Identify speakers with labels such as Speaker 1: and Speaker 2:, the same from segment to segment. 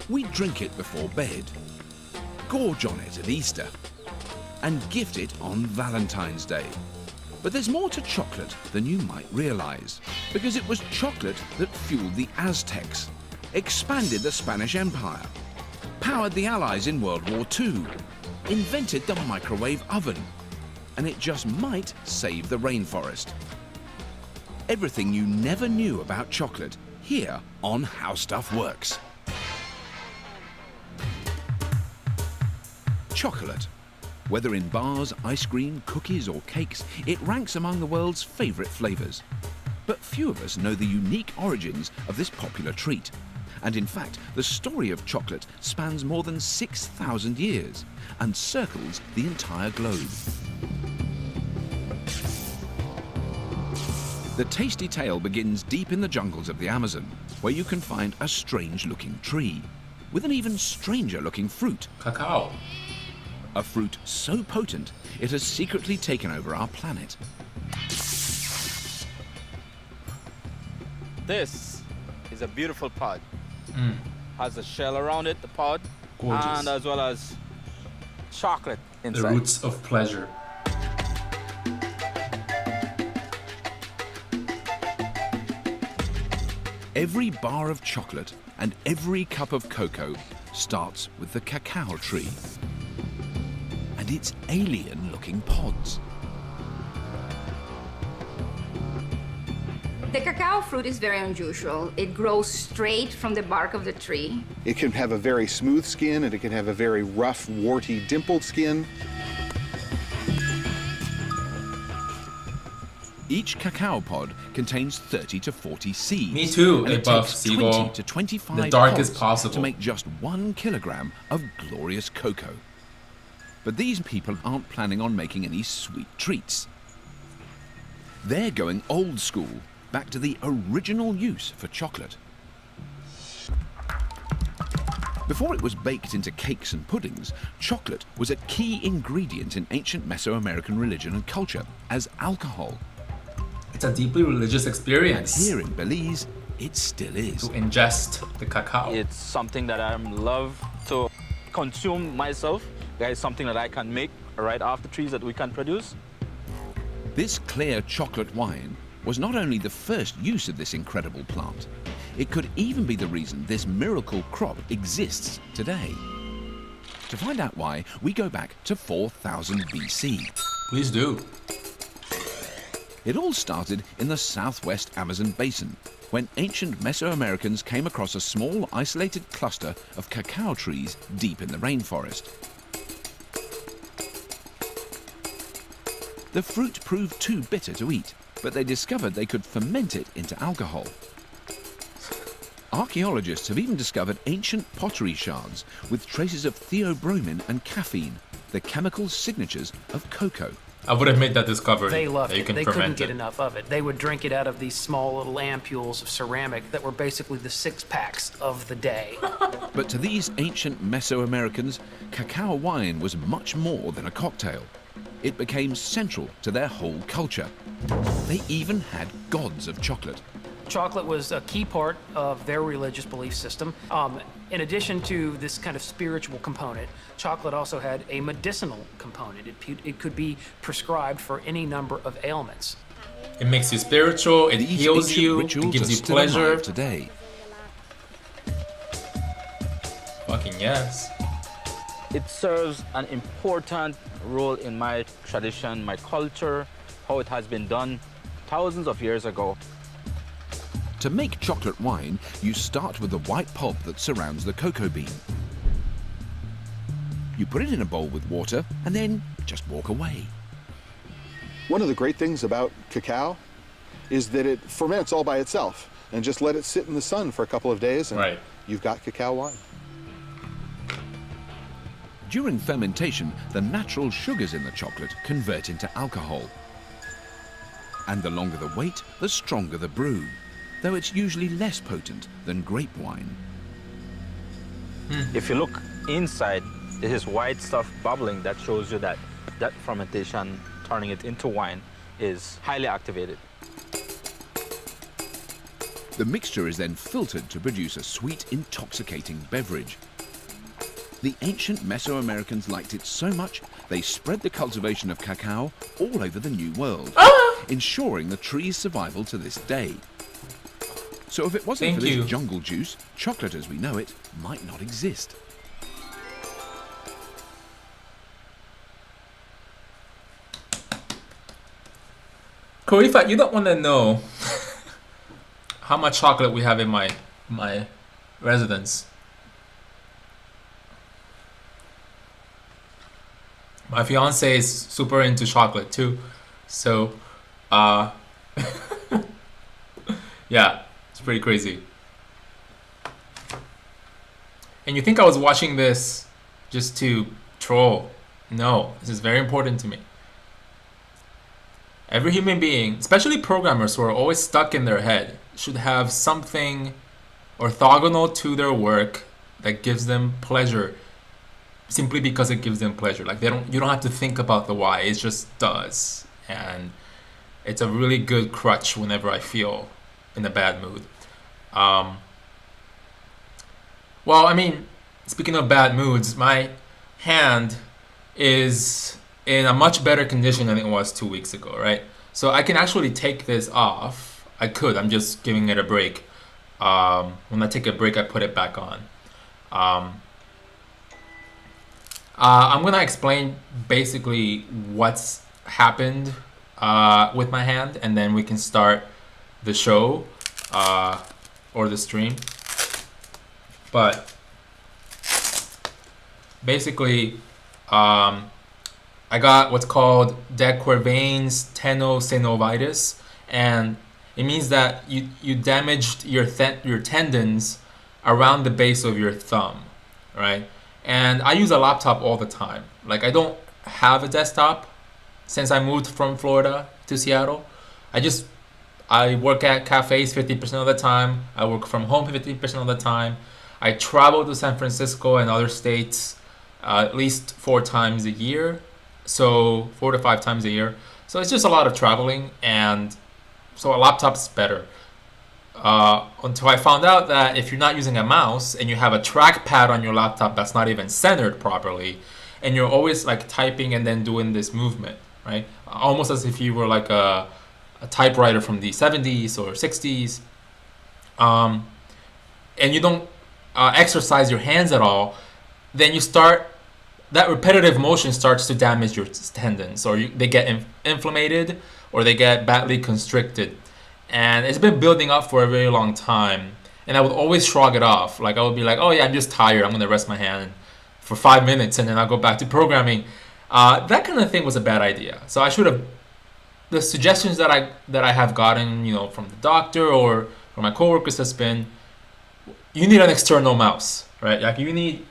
Speaker 1: We drink it before bed, gorge on it at Easter, and gift it on Valentine's Day. But there's more to chocolate than you might realize, because it was chocolate that fueled the Aztecs, expanded the Spanish Empire, powered the Allies in World War II, invented the microwave oven, and it just might save the rainforest. Everything you never knew about chocolate here on How Stuff Works. Chocolate. Whether in bars, ice cream, cookies or cakes, it ranks among the world's favourite flavours. But few of us know the unique origins of this popular treat. And in fact, the story of chocolate spans more than 6,000 years and circles the entire globe. The tasty tale begins deep in the jungles of the Amazon, where you can find a strange-looking tree with an even stranger-looking fruit.
Speaker 2: Cacao.
Speaker 1: A fruit so potent, it has secretly taken over our planet.
Speaker 3: This is a beautiful pod. Has a shell around it, the pod,
Speaker 2: Gorgeous.
Speaker 3: and as well as chocolate inside.
Speaker 2: The roots of pleasure.
Speaker 1: Every bar of chocolate and every cup of cocoa starts with the cacao tree and its alien-looking pods.
Speaker 4: The cacao fruit is very unusual. It grows straight from the bark of the tree.
Speaker 5: It can have a very smooth skin and it can have a very rough, warty, dimpled skin.
Speaker 1: Each cacao pod contains 30 to 40 seeds.
Speaker 2: Me too,
Speaker 1: and
Speaker 2: a
Speaker 1: it
Speaker 2: buff
Speaker 1: takes
Speaker 2: seagull.
Speaker 1: 20 to 25
Speaker 2: The darkest
Speaker 1: pods
Speaker 2: possible.
Speaker 1: to make just 1 kilogram of glorious cocoa. But these people aren't planning on making any sweet treats. They're going old school, back to the original use for chocolate. Before it was baked into cakes and puddings, chocolate was a key ingredient in ancient Mesoamerican religion and culture as alcohol.
Speaker 2: It's a deeply religious experience
Speaker 1: Here in Belize, it still is.
Speaker 2: to ingest the cacao.
Speaker 3: It's something that I love to consume myself. It's something that I can make right off the trees that we can produce.
Speaker 1: This clear chocolate wine was not only the first use of this incredible plant, it could even be the reason this miracle crop exists today. To find out why, we go back to 4000 BC.
Speaker 2: Please do.
Speaker 1: It all started in the southwest Amazon basin, when ancient Mesoamericans came across a small isolated cluster of cacao trees deep in the rainforest. The fruit proved too bitter to eat, but they discovered they could ferment it into alcohol. Archaeologists have even discovered ancient pottery shards with traces of theobromine and caffeine, the chemical signatures of cocoa.
Speaker 2: I would have made that discovery.
Speaker 6: They loved
Speaker 2: that you
Speaker 6: it.
Speaker 2: can
Speaker 6: They couldn't
Speaker 2: ferment
Speaker 6: get
Speaker 2: it.
Speaker 6: enough of it. They would drink it out of these small little ampules of ceramic that were basically the six-packs of the day.
Speaker 1: But to these ancient Mesoamericans, cacao wine was much more than a cocktail. It became central to their whole culture. They even had gods of chocolate.
Speaker 6: Chocolate was a key part of their religious belief system. In addition to this kind of spiritual component, chocolate also had a medicinal component. It could be prescribed for any number of ailments.
Speaker 2: It makes you spiritual, it
Speaker 1: These
Speaker 2: heals
Speaker 1: ancient
Speaker 2: you, it
Speaker 1: rituals
Speaker 2: gives
Speaker 1: are
Speaker 2: you
Speaker 1: still
Speaker 2: pleasure.
Speaker 1: alive today.
Speaker 2: Fucking yes.
Speaker 3: It serves an important role in my tradition, my culture, how it has been done thousands of years ago.
Speaker 1: To make chocolate wine, you start with the white pulp that surrounds the cocoa bean. You put it in a bowl with water and then just walk away.
Speaker 5: One of the great things about cacao is that it ferments all by itself, and just let it sit in the sun for a couple of days and
Speaker 2: Right.
Speaker 5: you've got cacao wine.
Speaker 1: During fermentation, the natural sugars in the chocolate convert into alcohol. And the longer the wait, the stronger the brew, though it's usually less potent than grape wine.
Speaker 3: If you look inside, there is white stuff bubbling that shows you that that fermentation, turning it into wine, is highly activated.
Speaker 1: The mixture is then filtered to produce a sweet, intoxicating beverage. The ancient Mesoamericans liked it so much, they spread the cultivation of cacao all over the New World, ensuring the tree's survival to this day. So if it wasn't
Speaker 2: Thank
Speaker 1: for
Speaker 2: you.
Speaker 1: this jungle juice, chocolate as we know it might not exist.
Speaker 2: Karifa, you don't want to know how much chocolate we have in my residence. My fiance is super into chocolate too, so yeah, it's pretty crazy. And you think I was watching this just to troll? No, this is very important to me. Every human being, especially programmers who are always stuck in their head, should have something orthogonal to their work that gives them pleasure, simply because it gives them pleasure. Like you don't have to think about the why, it just does. And it's a really good crutch whenever I feel in a bad mood. Well, I mean, speaking of bad moods, my hand is in a much better condition than it was 2 weeks ago, right? So I can actually take this off. I'm just giving it a break. When I take a break, I put it back on. I'm gonna explain basically what's happened with my hand, and then we can start the show or the stream. But basically, I got what's called de Quervain's tenosynovitis, and it means that you damaged your tendons around the base of your thumb, right? And I use a laptop all the time. Like, I don't have a desktop since I moved from Florida to Seattle. I work at cafes 50% of the time. I work from home 50% of the time. I travel to San Francisco and other states at least 4 times a year. So 4 to 5 times a year. So it's just a lot of traveling, and so a laptop's better. Until I found out that if you're not using a mouse and you have a trackpad on your laptop that's not even centered properly, and you're always like typing and then doing this movement, right? Almost as if you were like a typewriter from the 70s or 60s, and you don't exercise your hands at all, then that repetitive motion starts to damage your tendons, or they get inflamed, or they get badly constricted. And it's been building up for a very long time, and I would always shrug it off. Like, I would be like, oh yeah, I'm just tired, I'm gonna rest my hand for 5 minutes and then I'll go back to programming. That kind of thing was a bad idea. So I should have, the suggestions that I have gotten, from the doctor or from my coworkers has been, you need an external mouse, right? Like, you need,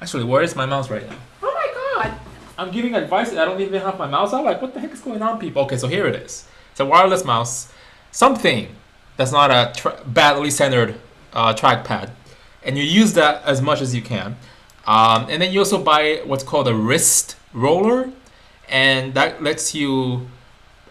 Speaker 2: actually, where is my mouse right now? Oh my god, I'm giving advice and I don't even have my mouse out. Like, what the heck is going on, people? Okay, so here it is. It's a wireless mouse, something that's not a badly centered trackpad, and you use that as much as you can. And then you also buy what's called a wrist roller, and that lets you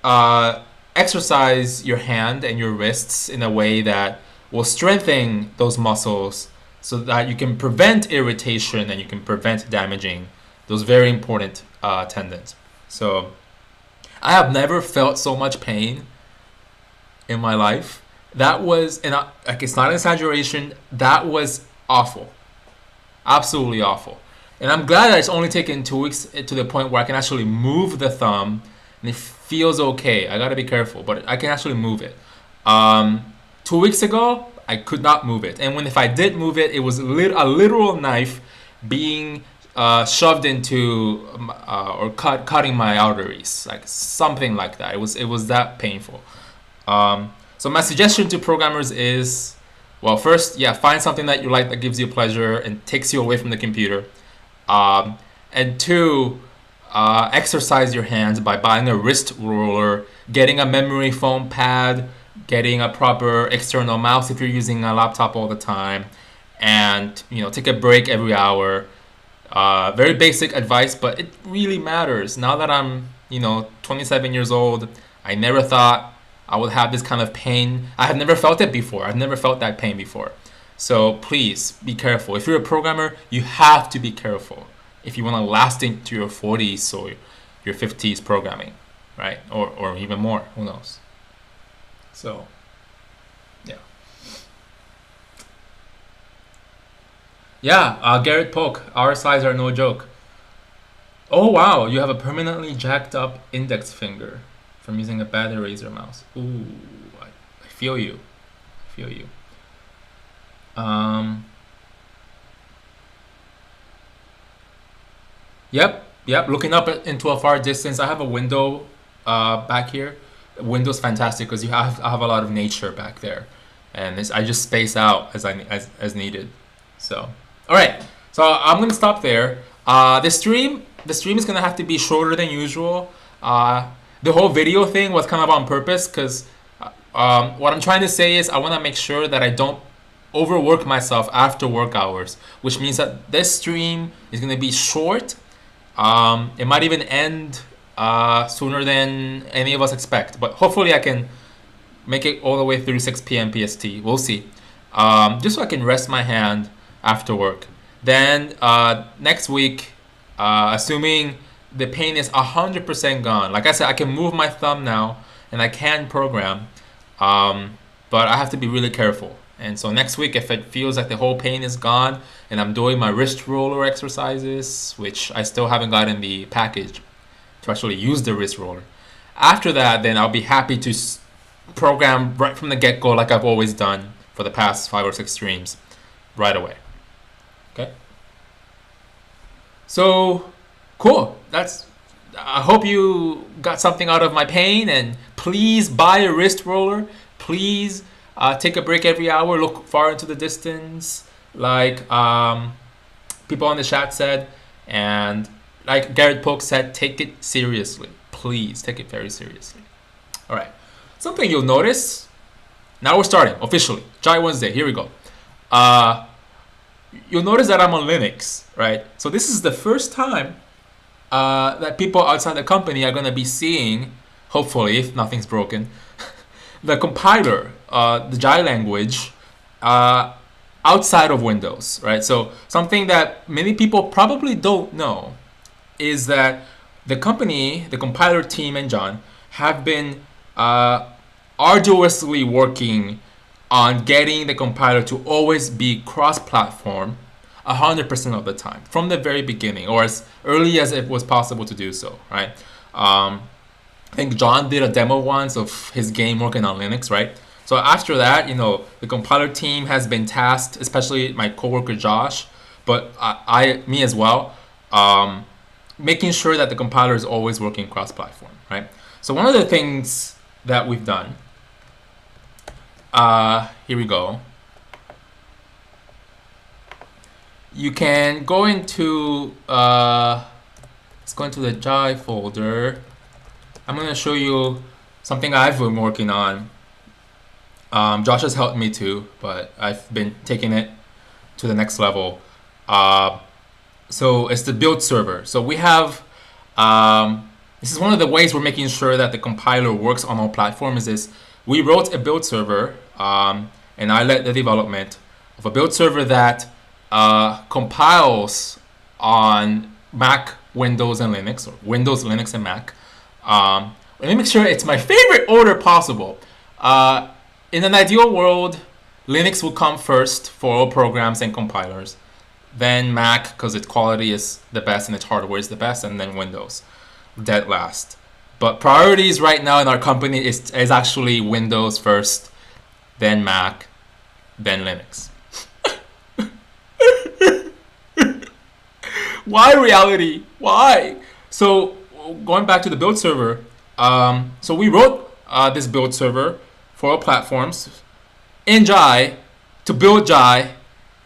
Speaker 2: exercise your hand and your wrists in a way that will strengthen those muscles so that you can prevent irritation and you can prevent damaging those very important tendons. So I have never felt so much pain in my life. That was, and it's not an exaggeration, that was awful. Absolutely awful. And I'm glad that it's only taken 2 weeks to the point where I can actually move the thumb and it feels okay. I gotta be careful, but I can actually move it. 2 weeks ago, I could not move it. And if I did move it, it was a literal knife being shoved into or cutting my arteries, like something like that. It was that painful. So my suggestion to programmers is, well, first, find something that you like that gives you pleasure and takes you away from the computer. And 2, exercise your hands by buying a wrist roller, getting a memory foam pad, getting a proper external mouse if you're using a laptop all the time, and take a break every hour. Very basic advice, but it really matters. Now that I'm 27 years old, I never thought I would have this kind of pain. I have never felt it before. I've never felt that pain before. So please be careful. If you're a programmer, you have to be careful if you want to last into your 40s or your 50s programming, right? Or even more, who knows? So, yeah. Yeah, Garrett Polk, our size are no joke. Oh wow, you have a permanently jacked up index finger from using a bad eraser mouse. Ooh, I feel you. I feel you. Yep. Looking up into a far distance. I have a window back here. Window's fantastic because I have a lot of nature back there, and I just space out as needed. So, all right. So I'm gonna stop there. The stream is gonna have to be shorter than usual. The whole video thing was kind of on purpose because what I'm trying to say is I want to make sure that I don't overwork myself after work hours, which means that this stream is going to be short. It might even end sooner than any of us expect, but hopefully I can make it all the way through 6 p.m. PST. We'll see. Just so I can rest my hand after work. Then next week, assuming the pain is 100% gone, like I said, I can move my thumb now and I can program, but I have to be really careful. And so next week, if it feels like the whole pain is gone and I'm doing my wrist roller exercises, which I still haven't gotten the package to actually use the wrist roller, after that, then I'll be happy to program right from the get-go like I've always done for the past 5 or 6 streams right away. Okay? So, cool. I hope you got something out of my pain, and please buy a wrist roller. Please take a break every hour, look far into the distance, like people on the chat said, and like Garrett Polk said, take it seriously. Please take it very seriously. All right. Something you'll notice, now we're starting officially. Jai Wednesday, here we go. You'll notice that I'm on Linux, right? So this is the first time that people outside the company are going to be seeing, hopefully, if nothing's broken, the compiler, the Jai language, outside of Windows, right? So something that many people probably don't know is that the company, the compiler team and John have been arduously working on getting the compiler to always be cross-platform 100% of the time, from the very beginning, or as early as it was possible to do so, right? I think John did a demo once of his game working on Linux, right? So after that, the compiler team has been tasked, especially my coworker Josh, but me as well, making sure that the compiler is always working cross-platform, right? So one of the things that we've done, here we go. You can go into, let's go into the Jai folder. I'm going to show you something I've been working on. Josh has helped me too, but I've been taking it to the next level. So it's the build server. So we have, this is one of the ways we're making sure that the compiler works on our platform is we wrote a build server, and I led the development of a build server that compiles on Mac, Windows, and Linux, or Windows, Linux, and Mac. Let me make sure it's my favorite order possible. In an ideal world, Linux will come first for all programs and compilers, then Mac because its quality is the best and its hardware is the best, and then Windows, dead last. But priorities right now in our company is actually Windows first, then Mac, then Linux. Why reality? Why? So going back to the build server, so we wrote this build server for all platforms in Jai to build Jai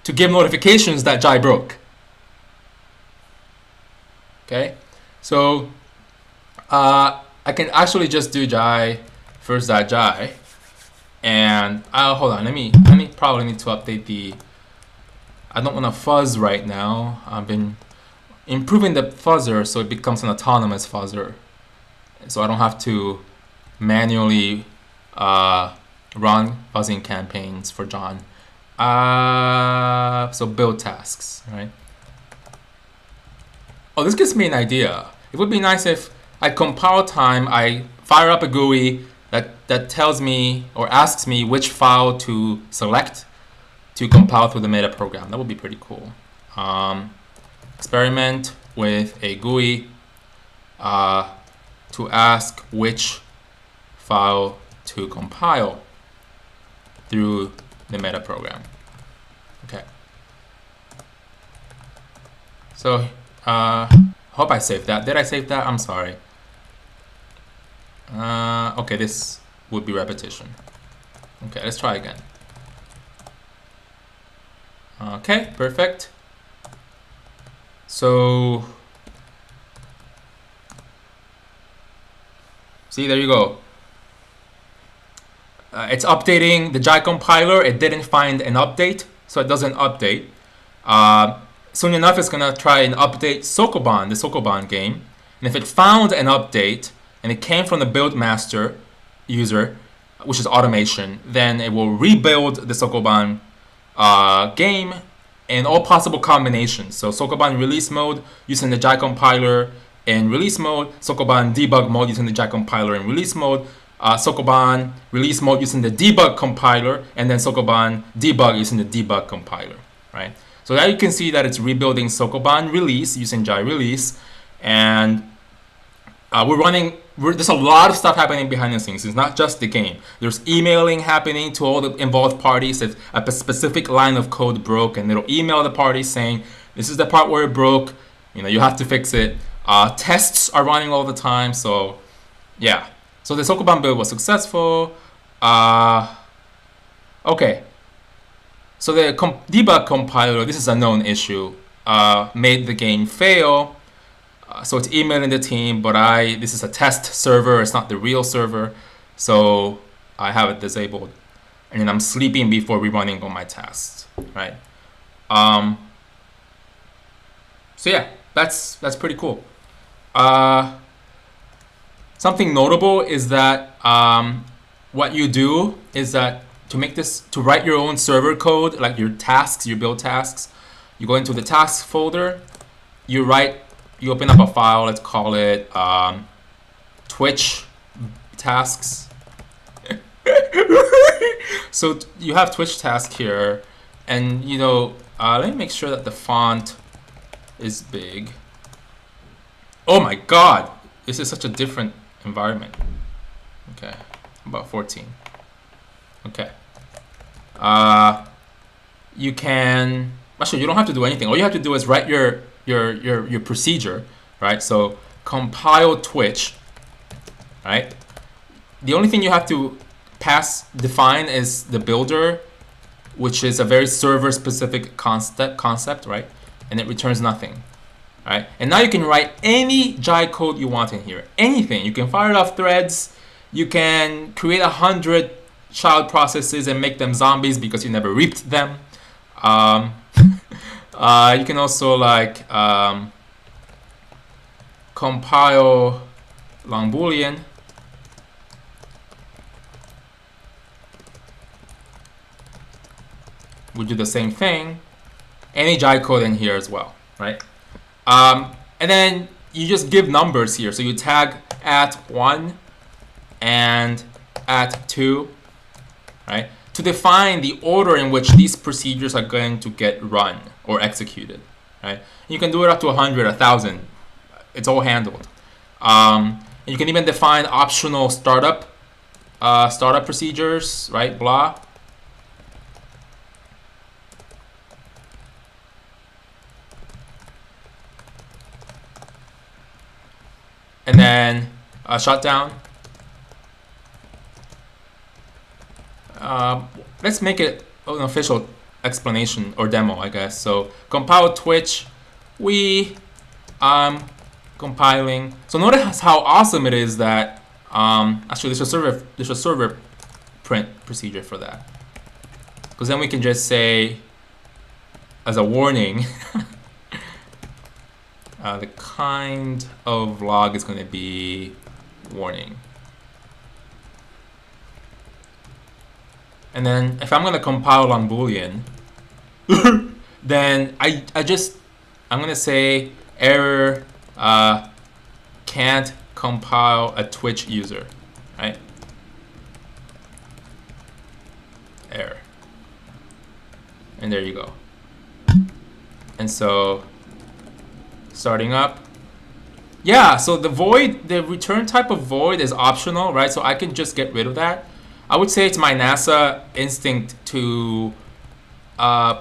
Speaker 2: to give notifications that Jai broke. Okay, so I can actually just do Jai first.jai, and hold on. Let me probably need to update the. I don't want to fuzz right now. I've been improving the fuzzer so it becomes an autonomous fuzzer, so I don't have to manually run buzzing campaigns for John. So build tasks, right? Oh, this gives me an idea. It would be nice if at compile time, I fire up a GUI that tells me or asks me which file to select to compile through the meta program. That would be pretty cool. Experiment with a GUI to ask which file to compile through the meta program. Okay. So hope I saved that. Did I save that? I'm sorry. Okay, this would be repetition. Okay, let's try again. Okay, perfect. So see, there you go. It's updating the Jai compiler. It didn't find an update, so it doesn't update. Soon enough, it's gonna try and update Sokoban, the Sokoban game. And if it found an update and it came from the build master user, which is automation, then it will rebuild the Sokoban game in all possible combinations. So Sokoban release mode using the Jai compiler in release mode, Sokoban debug mode using the Jai compiler in release mode, Sokoban release mode using the debug compiler, and then Sokoban debug using the debug compiler, right? So now you can see that it's rebuilding Sokoban release using Jai release, and there's a lot of stuff happening behind the scenes. It's not just the game. There's emailing happening to all the involved parties. If a specific line of code broke, and it'll email the parties saying, this is the part where it broke, you have to fix it. Tests are running all the time, so yeah. So the Sokoban build was successful. Okay. So the debug compiler, this is a known issue, made the game fail. So it's emailing the team, but this is a test server, it's not the real server. So I have it disabled. And then I'm sleeping before rerunning all my tasks, right? So yeah, that's pretty cool. Something notable is that what you do is that to write your own server code, like your tasks, your build tasks, you go into the tasks folder, you open up a file, let's call it Twitch tasks. So you have Twitch task here, and let me make sure that the font is big. Oh my god, this is such a different environment. Okay, about 14. Okay. You can actually, you don't have to do anything. All you have to do is write your procedure, right? So compile Twitch, right? The only thing you have to define is the builder, which is a very server specific concept, right? And it returns nothing, right? And now you can write any Jai code you want in here, anything. You can fire it off threads. You can create 100 child processes and make them zombies because you never reaped them. You can also compile long boolean. We do the same thing. Any Jai code in here as well, right? And then you just give numbers here. So you tag @1 and @2, right? To define the order in which these procedures are going to get run or executed, right? You can do it up to 100, 1,000. It's all handled. And you can even define optional startup procedures, right? Blah. And then shutdown. Let's make it an official explanation or demo, I guess. So compile Twitch, we compiling. So notice how awesome it is that actually there's a server print procedure for that, because then we can just say as a warning the kind of log is going to be warning. And then if I'm gonna compile on Boolean, then I'm gonna say error can't compile a Twitch user, right? Error. And there you go. And so starting up. Yeah, so the void, the return type of void is optional, right? So I can just get rid of that. I would say it's my NASA instinct to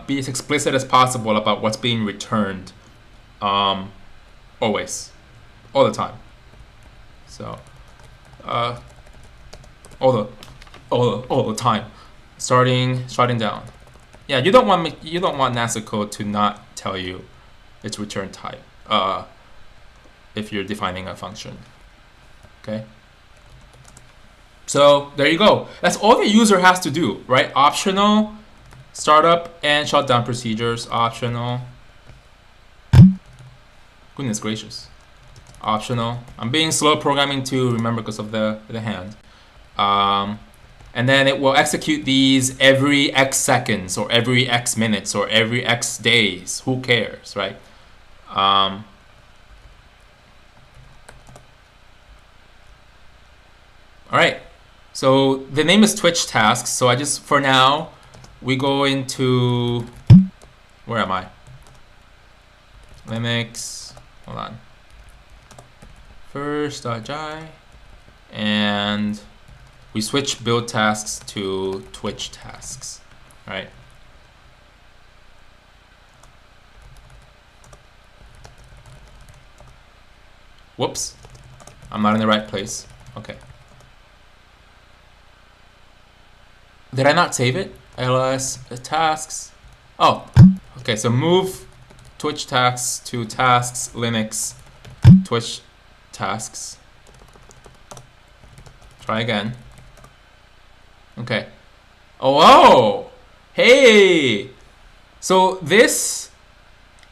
Speaker 2: be as explicit as possible about what's being returned, always, all the time. So, all the time, starting down. Yeah, you don't want NASA code to not tell you its return type if you're defining a function. Okay. So there you go. That's all the user has to do, right? Optional, startup and shutdown procedures, optional. Goodness gracious. Optional. I'm being slow programming too, remember, because of the hand. And then it will execute these every X seconds or every X minutes or every X days. Who cares, right? All right. So the name is Twitch tasks. So I just, for now, we go into, where am I? Linux, hold on. First.jai, and we switch build tasks to Twitch tasks, right? Whoops, I'm not in the right place. Okay. Did I not save it? ls tasks. Oh, okay, so move Twitch tasks to tasks, Linux, Twitch tasks. Try again. Okay. Oh, whoa! Hey! So this,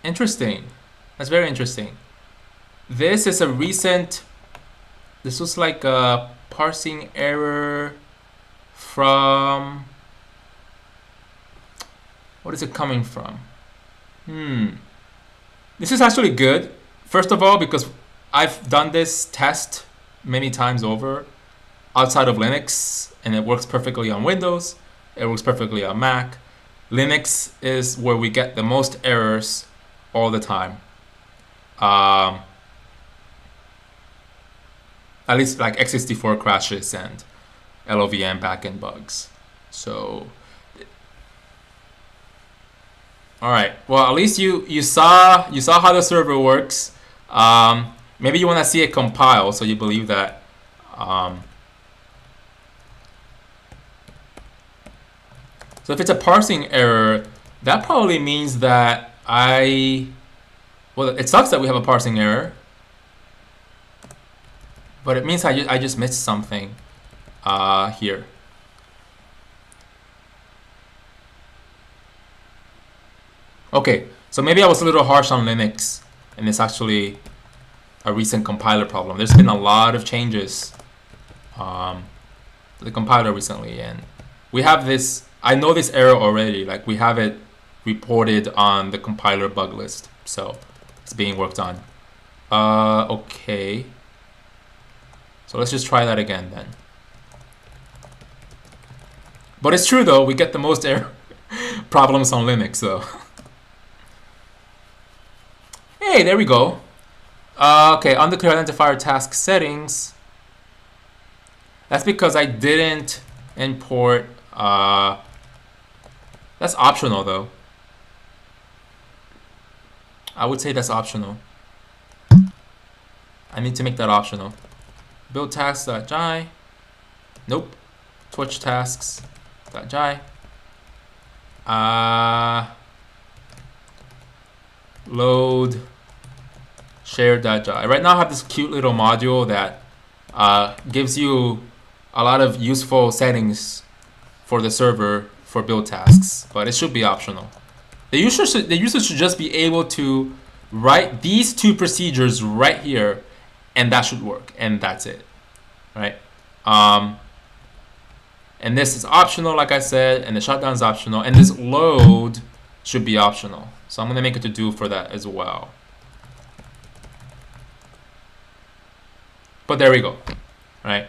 Speaker 2: interesting. That's very interesting. This is a recent, this was like a parsing error from, what is it coming from? This is actually good. First of all, because I've done this test many times over outside of Linux, and it works perfectly on Windows. It works perfectly on Mac. Linux is where we get the most errors all the time. At least like x64 crashes and LLVM backend bugs. So, all right. Well, at least you saw how the server works. Maybe you want to see it compile, so you believe that. So if it's a parsing error, that probably means that well, it sucks that we have a parsing error, but it means I just missed something here. Okay, so maybe I was a little harsh on Linux, and it's actually a recent compiler problem. There's been a lot of changes to the compiler recently, and we have this, I know this error already, like we have it reported on the compiler bug list, so it's being worked on. Okay, so let's just try that again then. But it's true though, we get the most error problems on Linux, so. Hey, there we go. Okay, underclear identifier task settings. That's because I didn't import, that's optional though. I would say that's optional. I need to make that optional. Build tasks.jai. Nope. Twitch tasks.jai. Load share.jai. Right now I have this cute little module that gives you a lot of useful settings for the server for build tasks, but it should be optional. The user should just be able to write these two procedures right here, and that should work, and that's it, right? And this is optional, like I said, and the shutdown is optional, and this load should be optional. So I'm gonna make it to do for that as well. But there we go, right?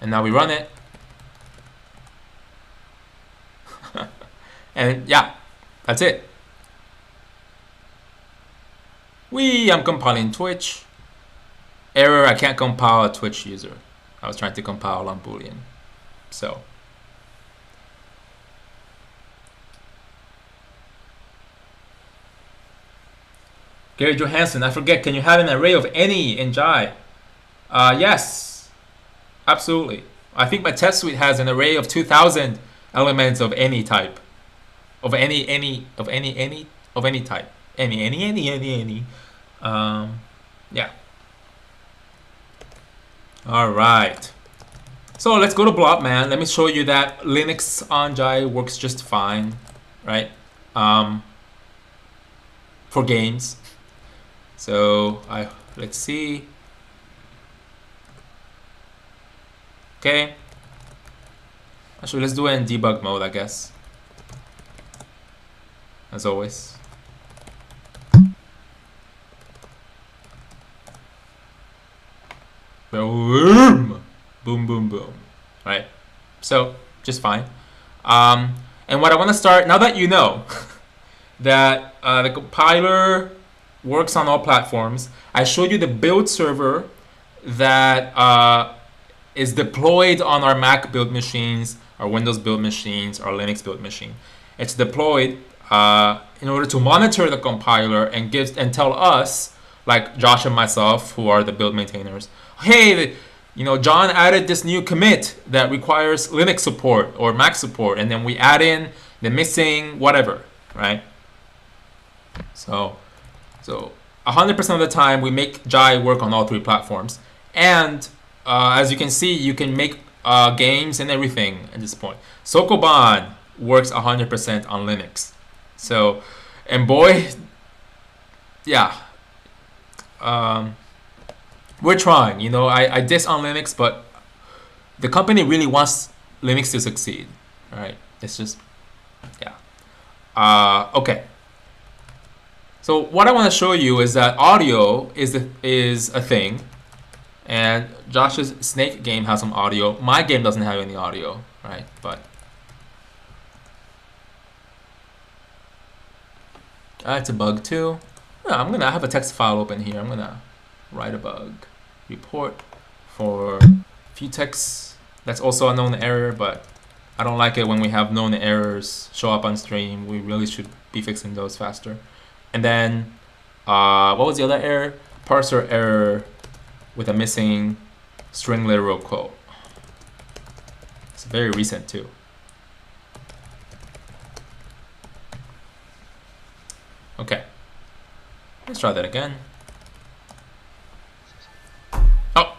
Speaker 2: And now we run it. And yeah, that's it. I'm compiling Twitch. Error, I can't compile a Twitch user. I was trying to compile on Boolean. So. Gary Johansson, I forget, can you have an array of any in Jai? Yes, absolutely. I think my test suite has an array of 2,000 elements of any type. Of any type. Any. Yeah. All right. So let's go to Blobman. Let me show you that Linux on Jai works just fine, right? For games. So let's see. Okay. Actually, let's do it in debug mode, I guess. As always. Boom, boom, boom, boom. Right. So just fine. And what I want to start now that you know that the compiler works on all platforms. I showed you the build server that is deployed on our Mac build machines, our Windows build machines, our Linux build machine. It's deployed in order to monitor the compiler and tell us, like Josh and myself, who are the build maintainers, hey, John added this new commit that requires Linux support or Mac support, and then we add in the missing whatever, right? So 100% of the time we make Jai work on all three platforms, and as you can see, you can make games and everything at this point. Sokoban works 100% on Linux. So, and boy, yeah, we're trying. I diss on Linux, but the company really wants Linux to succeed. All right, it's just, yeah. Okay. So what I want to show you is that audio is a thing, and Josh's Snake game has some audio. My game doesn't have any audio, right? But it's a bug too. Yeah, I have a text file open here. I'm gonna write a bug report for a few texts. That's also a known error, but I don't like it when we have known errors show up on stream. We really should be fixing those faster. And then, what was the other error? Parser error with a missing string literal quote. It's very recent too. Okay, let's try that again. Oh.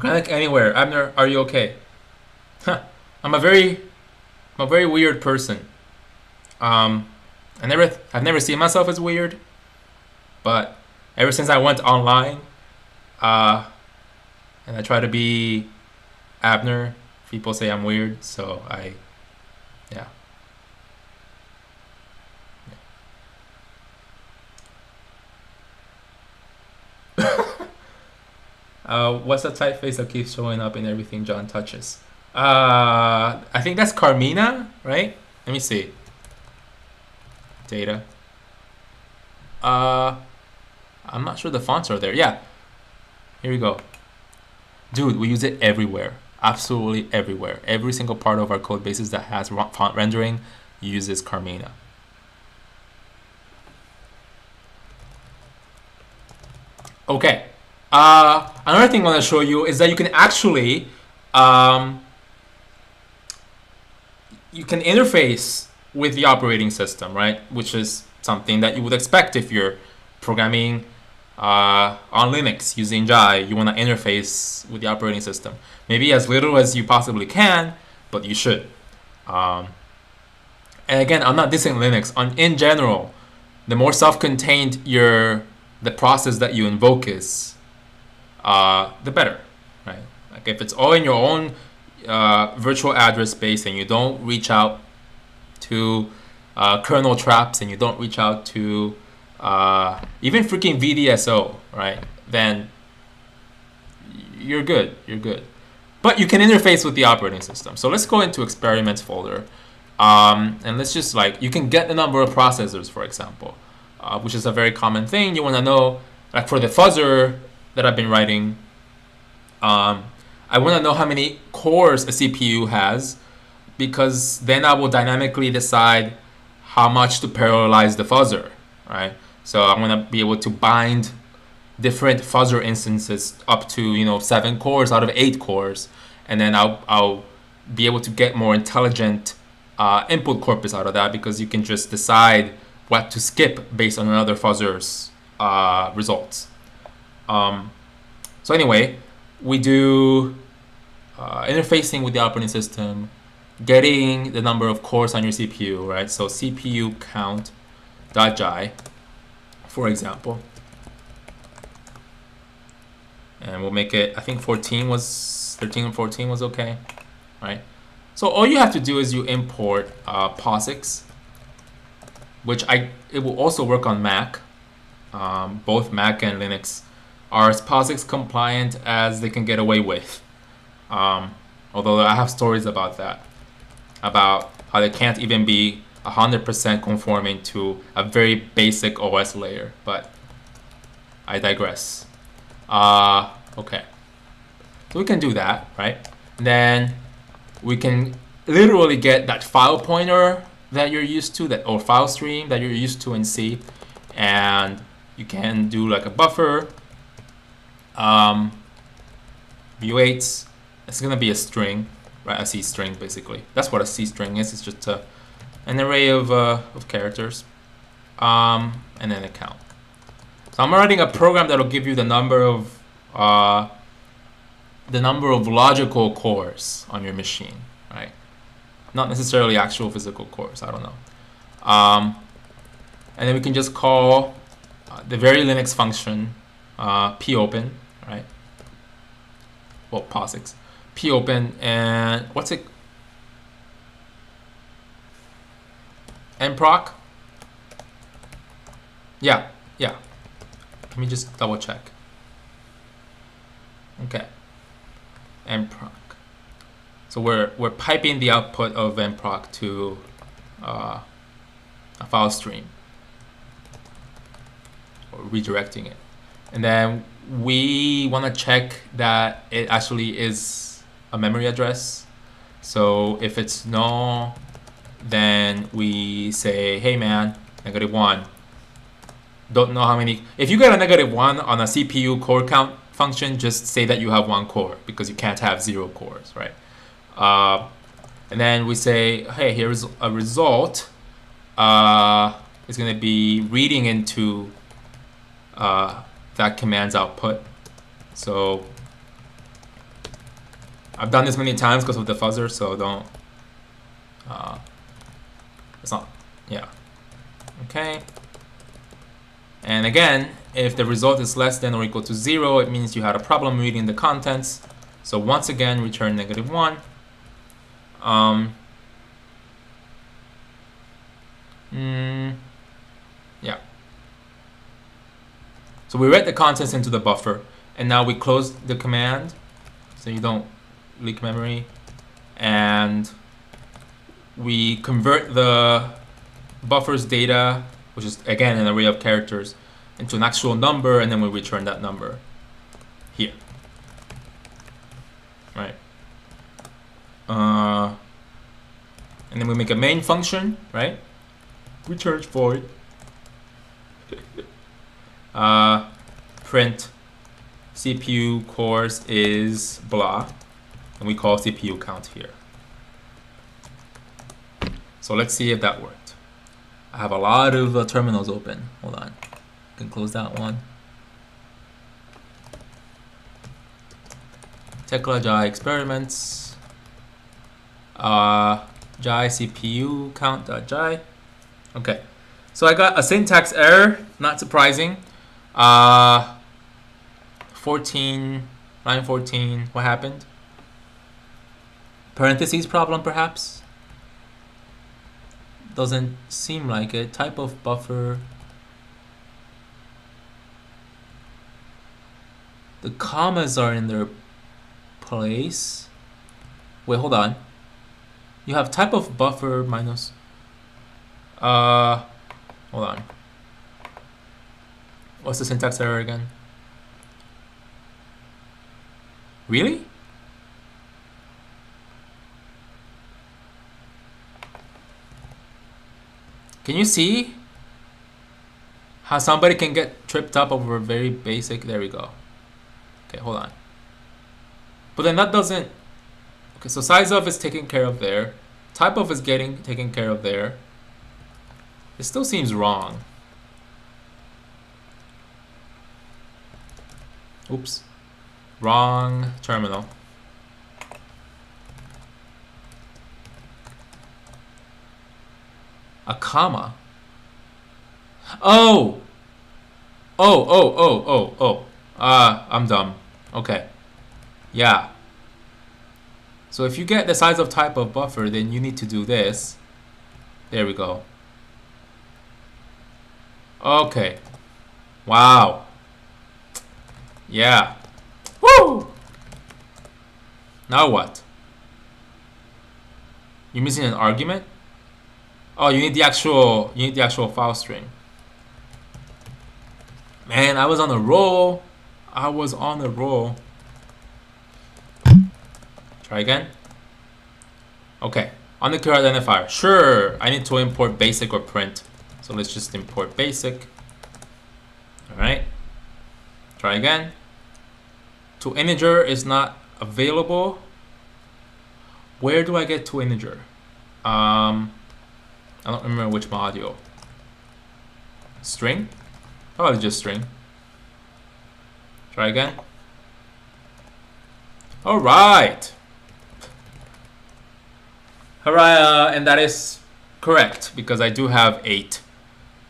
Speaker 2: Organic anywhere. Abner, are you okay? Huh. I'm a very weird person. I've never seen myself as weird, but ever since I went online, and I try to be Abner, people say I'm weird, so yeah. What's the typeface that keeps showing up in everything John touches? I think that's Carmina, right? Let me see. Data. I'm not sure the fonts are there. Yeah. Here we go. Dude, we use it everywhere. Absolutely everywhere. Every single part of our code bases that has font rendering uses Carmina. Okay. Another thing I want to show you is that you can actually you can interface with the operating system, right? Which is something that you would expect if you're programming on Linux using Jai. You want to interface with the operating system. Maybe as little as you possibly can, but you should. And again, I'm not dissing Linux. In general, the more self-contained the process that you invoke is, the better, right? Like if it's all in your own virtual address space and you don't reach out to kernel traps and you don't reach out to even freaking VDSO, right? Then you're good. But you can interface with the operating system. So let's go into experiments folder, and let's just you can get the number of processors, for example, which is a very common thing. You want to know, like for the fuzzer that I've been writing, I want to know how many cores a CPU has, because then I will dynamically decide how much to parallelize the fuzzer, right? So I'm going to be able to bind different fuzzer instances up to 7 cores out of 8 cores, and then I'll be able to get more intelligent input corpus out of that, because you can just decide what to skip based on another fuzzer's results. So anyway, we do interfacing with the operating system, getting the number of cores on your CPU, right? So CPU count.jai, for example, and we'll make it, I think 13 or 14 was okay, right? So all you have to do is you import POSIX, which it will also work on Mac. Both Mac and Linux are as POSIX compliant as they can get away with. Although I have stories about that, about how they can't even be 100% conforming to a very basic OS layer, but I digress. Okay, so we can do that, right? And then we can literally get that file pointer that you're used to, or file stream that you're used to in C, and you can do like a buffer, v8s. It's gonna be a string, right? A C string, basically. That's what a C string is. It's just an array of characters, and then a count. So I'm writing a program that'll give you the number of logical cores on your machine, right? Not necessarily actual physical cores. I don't know. And then we can just call the very Linux function popen, right? Well, POSIX. popen, and what's it? mproc? Yeah. Let me just double check. Okay. mproc. So we're piping the output of mproc to a file stream, or redirecting it, and then we want to check that it actually is a memory address. So if it's no, then we say, hey man, -1. Don't know how many. If you get a -1 on a CPU core count function, just say that you have 1 core, because you can't have 0 cores, right? And then we say, hey, here's a result. It's going to be reading into that command's output. So I've done this many times because of the fuzzer, so don't. It's not. Yeah. Okay. And again, if the result is less than or equal to 0, it means you had a problem reading the contents. So once again, return -1. Yeah. So we read the contents into the buffer, and now we close the command so you don't leak memory, and we convert the buffer's data, which is again an array of characters, into an actual number, and then we return that number here. Right. And then we make a main function, right? Returns void. Print CPU cores is blah, and we call CPU count here. So let's see if that worked. I have a lot of terminals open. Hold on, I can close that one. Tekla Jai experiments. Jai CPU count.jai. Okay, so I got a syntax error, not surprising. 14, line 14, what happened? Parentheses problem, perhaps? Doesn't seem like it. Type of buffer. The commas are in their place. Wait, hold on. You have type of buffer minus. Hold on. What's the syntax error again? Really? Can you see how somebody can get tripped up over a very basic? There we go. Okay, hold on. But then that doesn't. Okay, so size of is taken care of there. Type of is getting taken care of there. It still seems wrong. Oops. Wrong terminal. A comma. Oh! I'm dumb. Okay. Yeah. So if you get the size of type of buffer, then you need to do this. There we go. Okay. Wow. Yeah. Woo! Now what? You're missing an argument? Oh, you need the actual file string. Man, I was on a roll. Try again. Okay. On the key identifier. Sure, I need to import basic or print. So let's just import basic. Alright. Try again. To integer is not available. Where do I get to integer? I don't remember which module. String? How about just string? Try again. Alright. Hooray, and that is correct because I do have 8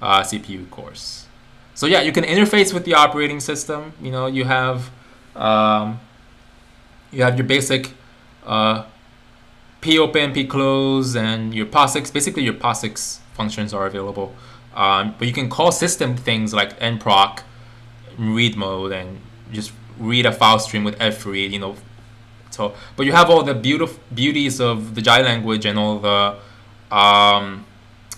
Speaker 2: CPU cores. So yeah, you can interface with the operating system. You know, you have your basic popen, pclose, and your POSIX. Basically, your POSIX functions are available. But you can call system things like nproc, read mode, and just read a file stream with fread. You know, so but you have all the beauties of the Jai language and all the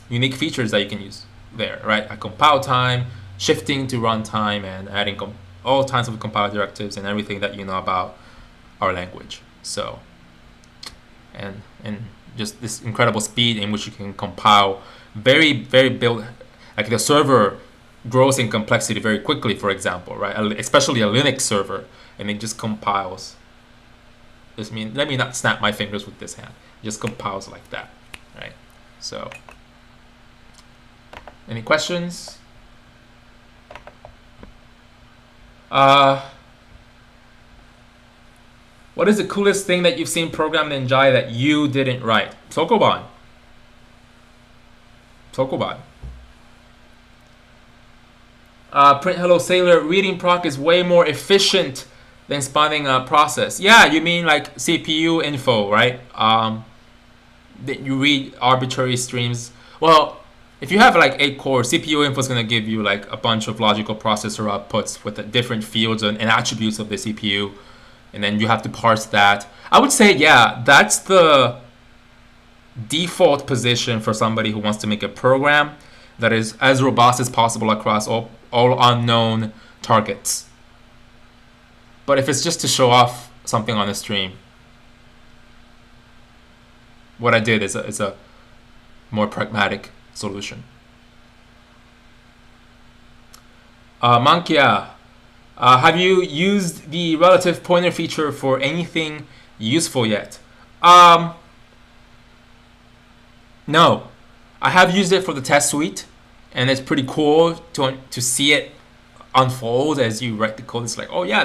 Speaker 2: unique features that you can use there, right? A compile time, shifting to runtime, and adding all kinds of compile directives and everything that you know about our language. So. And just this incredible speed in which you can compile very build, like the server grows in complexity very quickly, for example, right? Especially a Linux server, and it just compiles. Let me not snap my fingers with this hand. It just compiles like that, right? So, any questions? What What is the coolest thing that you've seen programmed in Jai that you didn't write? Sokoban. Sokoban. Print Hello Sailor, reading proc is way more efficient than spawning a process. Yeah, you mean like CPU info, right? That you read arbitrary streams. Well, if you have like 8 cores, CPU info is going to give you like a bunch of logical processor outputs with the different fields and attributes of the CPU. And then you have to parse that. I would say, yeah, that's the default position for somebody who wants to make a program that is as robust as possible across all unknown targets. But if it's just to show off something on the stream, what I did is a more pragmatic solution. Mankia, have you used the relative pointer feature for anything useful yet? No. I have used it for the test suite, and it's pretty cool to see it unfold as you write the code. It's like, oh yeah,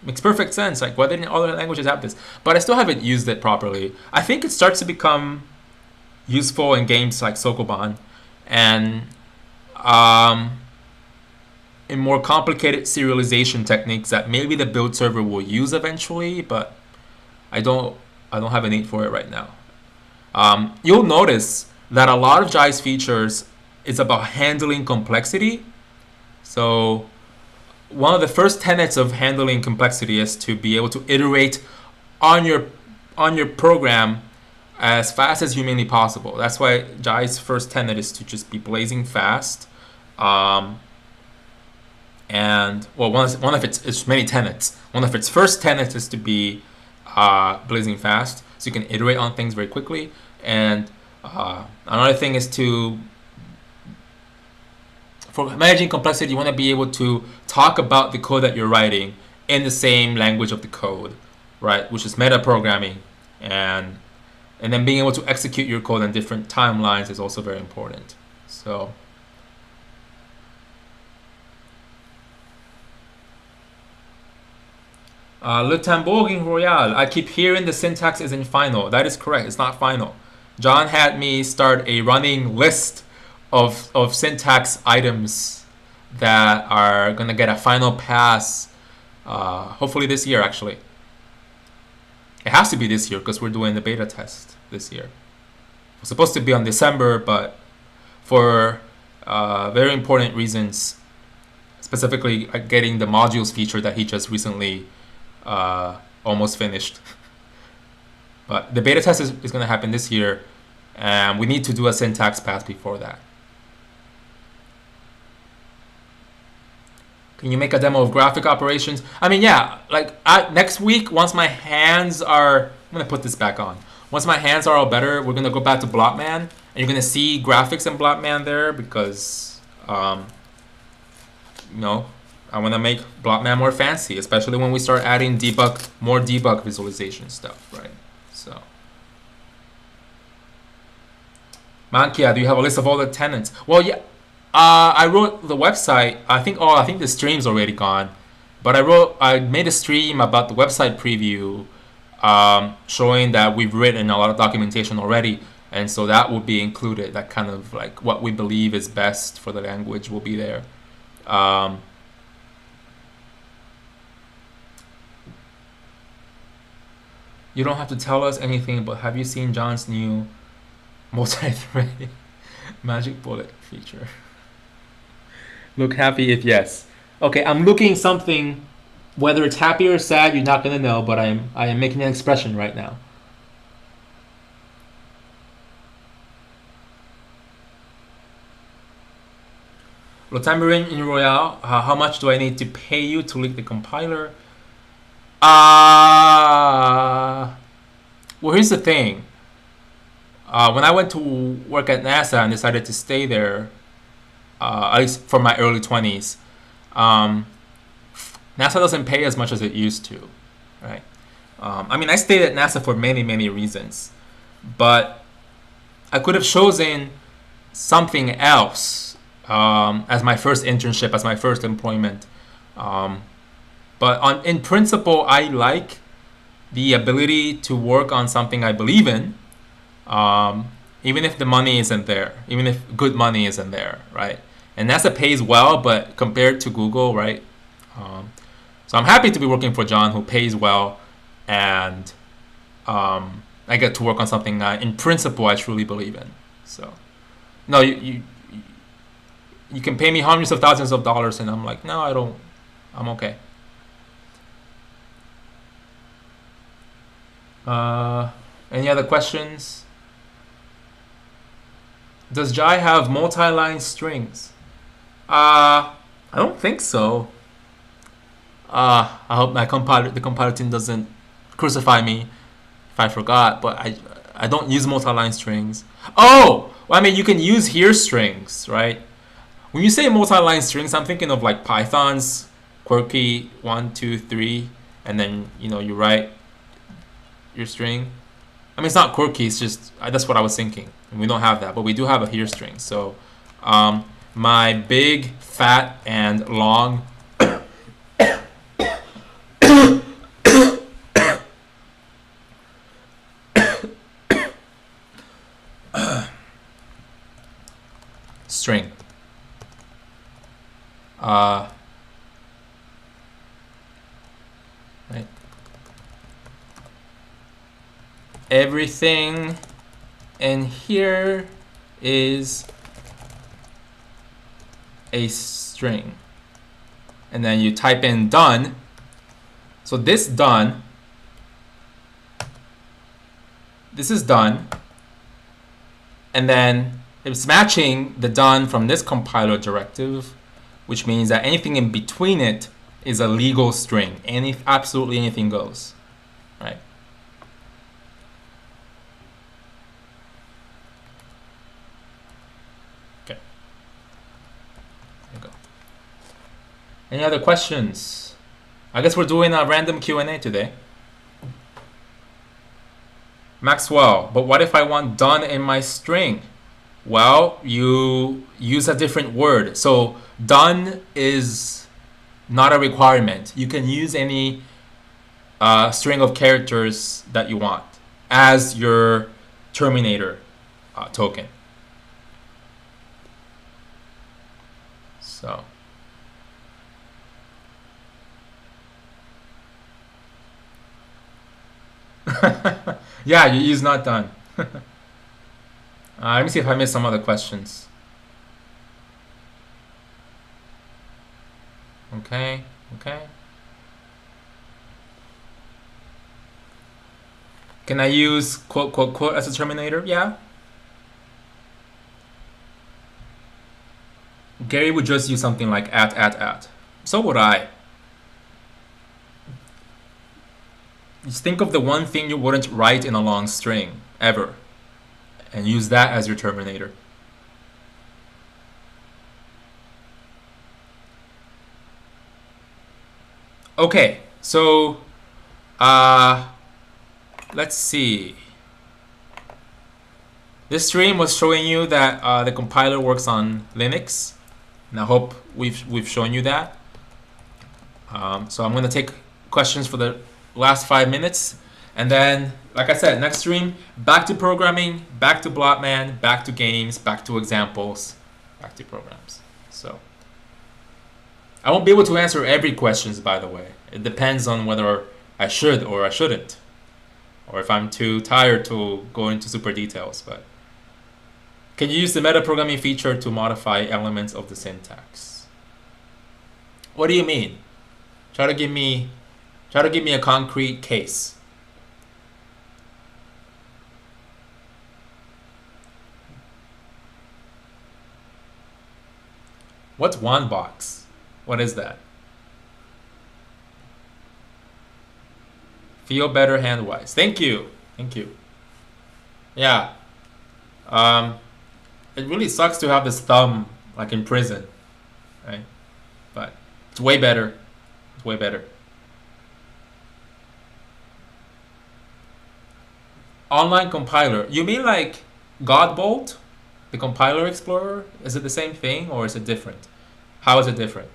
Speaker 2: makes perfect sense. Like, why didn't other languages have this? But I still haven't used it properly. I think it starts to become useful in games like Sokoban, and in more complicated serialization techniques that maybe the build server will use eventually, but I don't have a need for it right now. You'll notice that a lot of Jai's features is about handling complexity. So one of the first tenets of handling complexity is to be able to iterate on your program as fast as humanly possible. That's why Jai's first tenet is to just be blazing fast. And well, one of its many tenets. One of its first tenets is to be blazing fast, so you can iterate on things very quickly. And another thing is for managing complexity, you want to be able to talk about the code that you're writing in the same language of the code, right? Which is metaprogramming, and then being able to execute your code in different timelines is also very important. So. Le Tambourine Royale, I keep hearing the syntax isn't final. That is correct, it's not final. John had me start a running list of syntax items that are going to get a final pass, hopefully this year actually. It has to be this year because we're doing the beta test this year. It's supposed to be on December, but for very important reasons, specifically getting the modules feature that he just recently almost finished. But the beta test is going to happen this year, and we need to do a syntax pass before that. Can you make a demo of graphic operations? I mean, yeah, like next week, once my hands are, I'm going to put this back on. Once my hands are all better, we're going to go back to Blockman, and you're going to see graphics in Blockman there because, I want to make Blockman more fancy, especially when we start adding more debug visualization stuff, right? So, Mankia, do you have a list of all the tenants? Well, yeah, I wrote the website. I think the stream's already gone, but I made a stream about the website preview, showing that we've written a lot of documentation already, and so that will be included. That kind of like what we believe is best for the language will be there. You don't have to tell us anything, but have you seen John's new multi-threading magic bullet feature? Look happy if yes. Okay, I'm looking something. Whether it's happy or sad, you're not gonna know, but I am making an expression right now. Le Tambourine in Royale, how much do I need to pay you to leak the compiler? Well, here's the thing. When I went to work at NASA and decided to stay there, at least for my early 20s, NASA doesn't pay as much as it used to, right? I mean, I stayed at NASA for many, many reasons, but I could have chosen something else as my first internship, as my first employment. But in principle, I like the ability to work on something I believe in, even if the money isn't there, even if good money isn't there, right? And NASA pays well, but compared to Google, right? So I'm happy to be working for John, who pays well, and I get to work on something in principle I truly believe in. So, no, you can pay me hundreds of thousands of dollars, and I'm like, no, I don't. I'm okay. Any other questions? Does Jai have multi-line strings? I don't think so. I hope the compiler team doesn't crucify me if I forgot, but I don't use multi-line strings. Oh, well, I mean, you can use here strings, right? When you say multi-line strings, I'm thinking of like Python's quirky 1, 2, 3, and then you write your string. I mean, it's not quirky. It's just that's what I was thinking. And we don't have that, but we do have a here string. So my big, fat, and long string. Right. Everything in here is a string. And then you type in done. So this is done. And then it's matching the done from this compiler directive, which means that anything in between it is a legal string. Absolutely anything goes, right? Okay. There you go. Any other questions? I guess we're doing a random Q&A today. Maxwell, but what if I want done in my string? Well, you use a different word. So done is not a requirement. You can use any string of characters that you want as your terminator token. So. Yeah, you use not done. Let me see if I missed some other questions. Okay. Can I use quote, quote, quote as a terminator? Yeah. Gary would just use something like at. So would I. Just think of the one thing you wouldn't write in a long string, ever, and use that as your terminator. Okay, so let's see. This stream was showing you that the compiler works on Linux, and I hope we've shown you that. So I'm going to take questions for the last 5 minutes, and then, like I said, next stream, back to programming, back to Blotman, back to games, back to examples, back to programs. So I won't be able to answer every questions, by the way. It depends on whether I should or I shouldn't, or if I'm too tired to go into super details. But can you use the metaprogramming feature to modify elements of the syntax? What do you mean? Try to give me a concrete case. What's Wandbox? What is that? Feel better hand-wise. Thank you. Yeah. It really sucks to have this thumb like in prison, right? But it's way better. Online compiler. You mean like Godbolt, the compiler explorer? Is it the same thing or is it different? How is it different?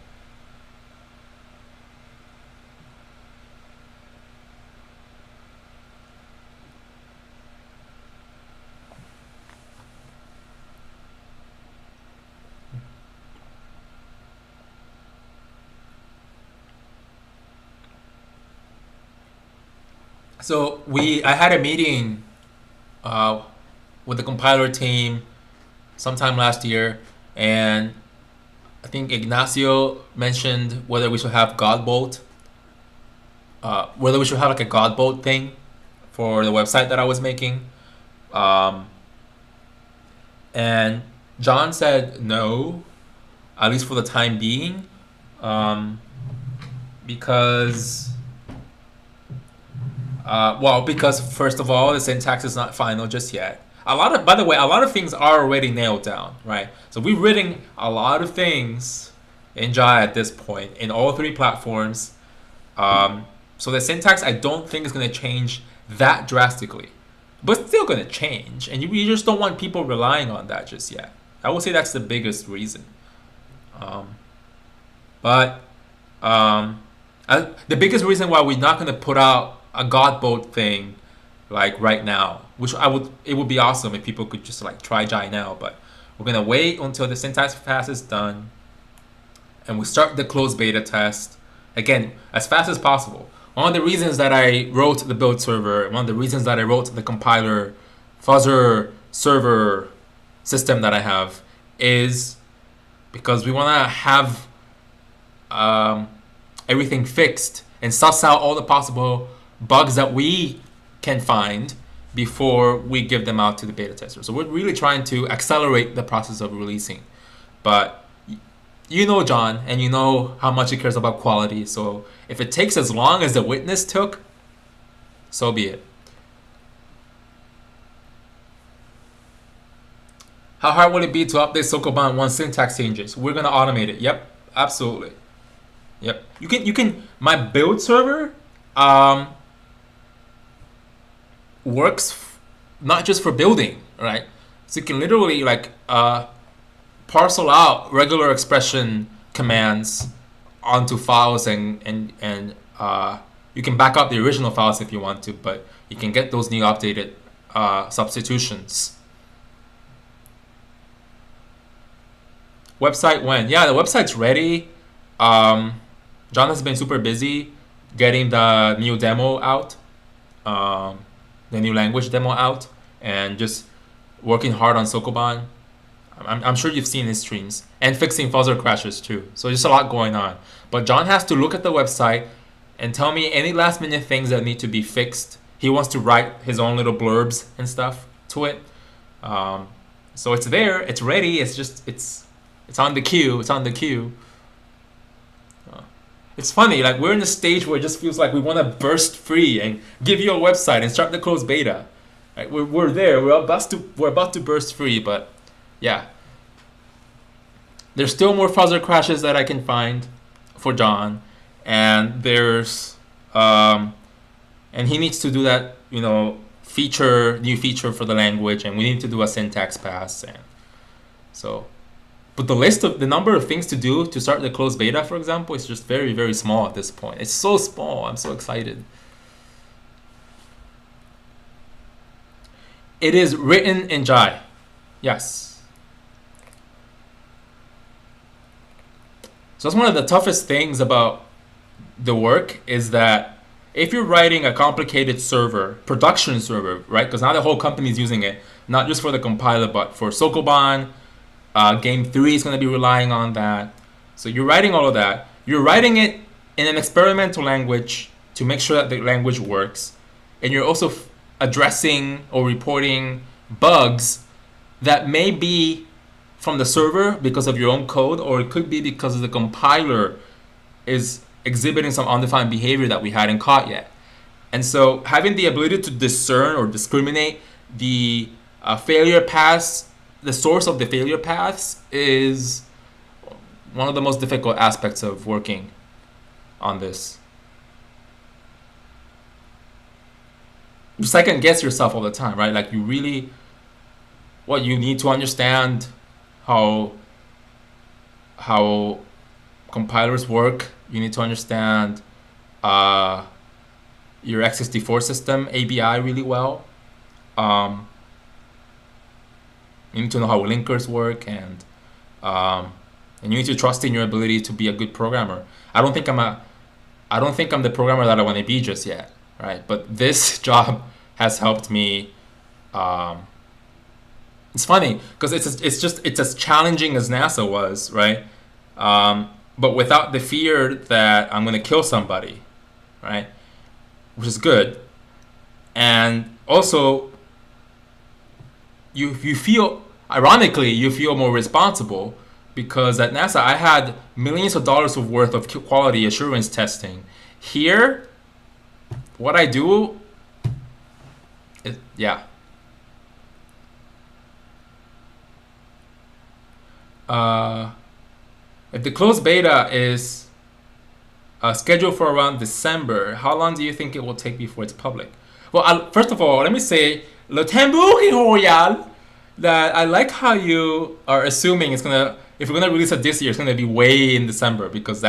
Speaker 2: So I had a meeting with the compiler team sometime last year, and I think Ignacio mentioned whether we should have Godbolt, whether we should have like a Godbolt thing for the website that I was making. And John said no, at least for the time being, because because first of all, the syntax is not final just yet. By the way, a lot of things are already nailed down, right? So we've written a lot of things in Jai at this point in all three platforms. So the syntax I don't think is going to change that drastically, but it's still going to change, and you just don't want people relying on that just yet. I would say that's the biggest reason. The biggest reason why we're not going to put out a Godbolt thing like right now, it would be awesome if people could just like try Jai now, but we're going to wait until the syntax pass is done and we start the closed beta test again as fast as possible. One of the reasons that I wrote the build server, one of the reasons that I wrote the compiler fuzzer server system that I have is because we want to have everything fixed and suss out all the possible bugs that we can find before we give them out to the beta tester. So we're really trying to accelerate the process of releasing. But you know John, and you know how much he cares about quality. So if it takes as long as the witness took, so be it. How hard would it be to update Sokoban once syntax changes? We're gonna automate it. Yep, absolutely. Yep. You can. My build server works not just for building, right? So you can literally like parcel out regular expression commands onto files, and you can back up the original files if you want to, but you can get those new updated substitutions. Website when? Yeah, the website's ready. John has been super busy getting the new demo out, the new language demo out, and just working hard on Sokoban. I'm sure you've seen his streams, and fixing fuzzer crashes too. So there's a lot going on. But John has to look at the website and tell me any last minute things that need to be fixed. He wants to write his own little blurbs and stuff to it. So it's there, it's ready. It's just it's on the queue. It's on the queue. It's funny, like we're in a stage where it just feels like we want to burst free and give you a website and start the closed beta. Right? We're there. We're about to burst free, but yeah. There's still more fuzzer crashes that I can find for John, and there's and he needs to do that, new feature for the language, and we need to do a syntax pass, and so. But the number of things to do to start the closed beta, for example, is just very, very small at this point. It's so small. I'm so excited. It is written in Jai. Yes. So that's one of the toughest things about the work is that if you're writing a complicated server, production server, right? Because now the whole company is using it, not just for the compiler, but for Sokoban. Game 3 is going to be relying on that. So you're writing all of that. You're writing it in an experimental language to make sure that the language works. And you're also addressing or reporting bugs that may be from the server because of your own code, or it could be because the compiler is exhibiting some undefined behavior that we hadn't caught yet. And so having the ability to discern or discriminate the failure paths, the source of the failure paths, is one of the most difficult aspects of working on this. You second guess yourself all the time, right? Like you really, you need to understand how compilers work. You need to understand your x64 system ABI really well. You need to know how linkers work, and you need to trust in your ability to be a good programmer. I don't think I'm the programmer that I want to be just yet, right? But this job has helped me. It's funny because it's as challenging as NASA was, right? But without the fear that I'm going to kill somebody, right? Which is good. And also, you feel, ironically, you feel more responsible, because at NASA I had millions of dollars worth of quality assurance testing. Here, what I do, yeah. If the closed beta is scheduled for around December, how long do you think it will take before it's public? Well, first of all, let me say, Le Tambour Royal, that I like how you are assuming it's gonna, if we're gonna release it this year, it's gonna be way in December, because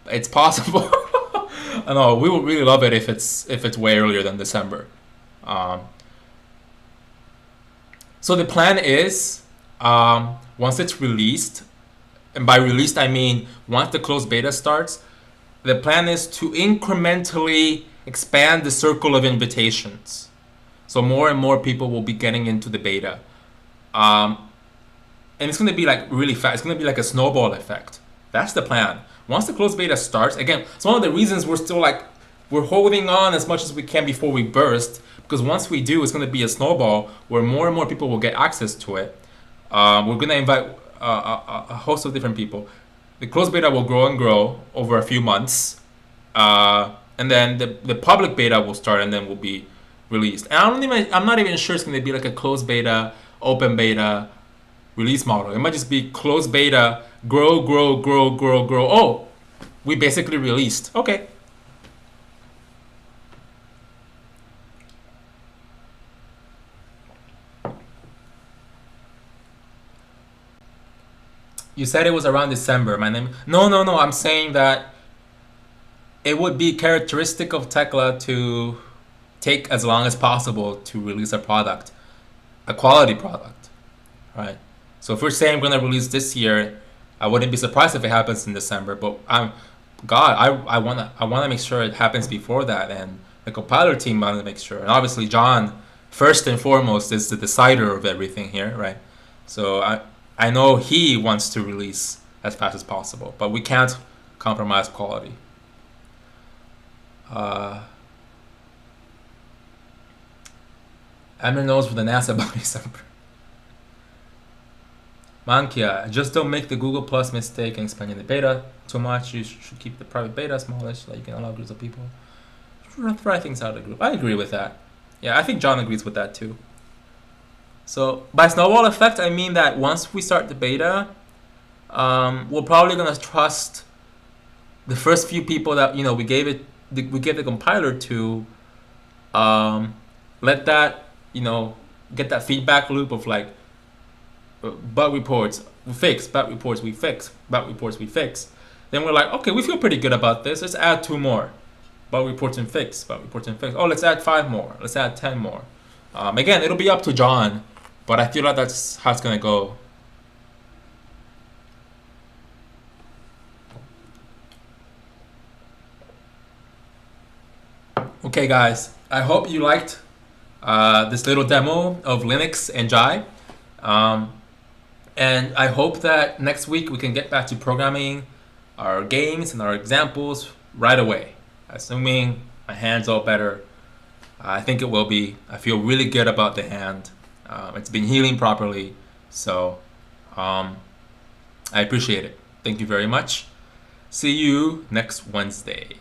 Speaker 2: it's possible. I know we would really love it if it's way earlier than December. So the plan is, once it's released, and by released I mean once the closed beta starts, the plan is to incrementally expand the circle of invitations. So more and more people will be getting into the beta. And it's going to be like really fast. It's going to be like a snowball effect. That's the plan. Once the closed beta starts, again, it's one of the reasons we're holding on as much as we can before we burst, because once we do, it's going to be a snowball where more and more people will get access to it. We're going to invite a host of different people. The closed beta will grow and grow over a few months, and then the public beta will start and then will be released. And I'm not even sure it's going to be like a closed beta, open beta release model. It might just be closed beta, grow. Oh, we basically released. Okay. You said it was around December. No. I'm saying that it would be characteristic of Tekla to take as long as possible to release a product, a quality product, right? So if we're saying we're gonna release this year, I wouldn't be surprised if it happens in December. But I wanna make sure it happens before that, and the compiler team wanna make sure. And obviously, John, first and foremost, is the decider of everything here, right? So I know he wants to release as fast as possible, but we can't compromise quality. Amir knows for the NASA by December. Mankia, just don't make the Google Plus mistake and expanding the beta too much. You should keep the private beta smallish so that you can allow groups of people to try things out of the group. I agree with that. Yeah, I think John agrees with that too. So by snowball effect, I mean that once we start the beta, we're probably gonna trust the first few people that we gave the compiler to. Let that get that feedback loop of like bug reports we fix, bug reports we fix, bug reports we fix. Then we're like, okay, we feel pretty good about this. Let's add 2 more. Bug reports and fix, bug reports and fix. Oh, let's add 5 more. Let's add 10 more. Again, it'll be up to John. But I feel like that's how it's gonna go. Okay, guys. I hope you liked this little demo of Linux and Jai. And I hope that next week we can get back to programming our games and our examples right away. Assuming my hand's all better. I think it will be. I feel really good about the hand. It's been healing properly, so I appreciate it. Thank you very much. See you next Wednesday.